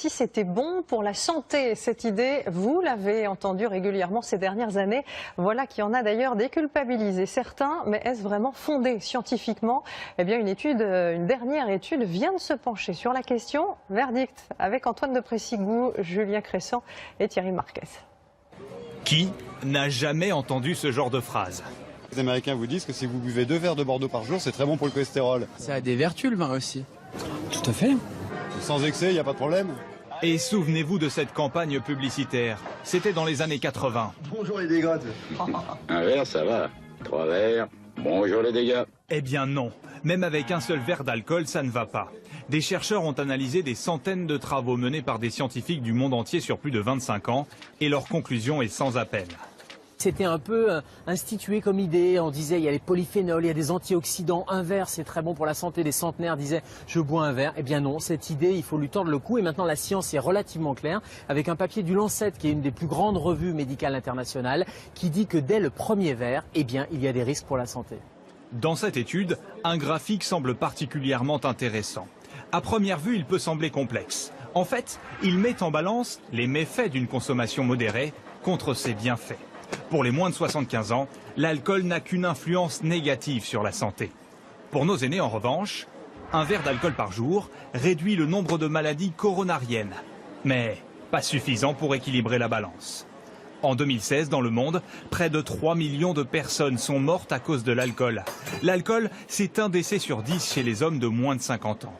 si c'était bon pour la santé. Cette idée, vous l'avez entendue régulièrement ces dernières années. Voilà qui en a d'ailleurs déculpabilisé certains. Mais est-ce vraiment fondé scientifiquement? Eh bien, une dernière étude vient de se pencher sur la question. Verdict avec Antoine de Pressigou, Julien Crescent et Thierry Marquez. Qui n'a jamais entendu ce genre de phrase? Les Américains vous disent que si vous buvez 2 verres de Bordeaux par jour, c'est très bon pour le cholestérol. Ça a des vertus le vin aussi. Tout à fait. Sans excès, il n'y a pas de problème. Et souvenez-vous de cette campagne publicitaire. C'était dans les années 80. Bonjour les dégâts. Un verre, ça va. 3 verres. Bonjour les dégâts. Eh bien non, même avec un seul verre d'alcool, ça ne va pas. Des chercheurs ont analysé des centaines de travaux menés par des scientifiques du monde entier sur plus de 25 ans et leur conclusion est sans appel. C'était un peu institué comme idée, on disait il y a les polyphénols, il y a des antioxydants, un verre c'est très bon pour la santé, les centenaires disaient je bois un verre. Eh bien non, cette idée il faut lui tordre le cou et maintenant la science est relativement claire avec un papier du Lancet qui est une des plus grandes revues médicales internationales qui dit que dès le premier verre, eh bien il y a des risques pour la santé. Dans cette étude, un graphique semble particulièrement intéressant. À première vue, il peut sembler complexe. En fait, il met en balance les méfaits d'une consommation modérée contre ses bienfaits. Pour les moins de 75 ans, l'alcool n'a qu'une influence négative sur la santé. Pour nos aînés, en revanche, un verre d'alcool par jour réduit le nombre de maladies coronariennes. Mais pas suffisant pour équilibrer la balance. En 2016, dans le monde, près de 3 millions de personnes sont mortes à cause de l'alcool. L'alcool, c'est un décès sur 10 chez les hommes de moins de 50 ans.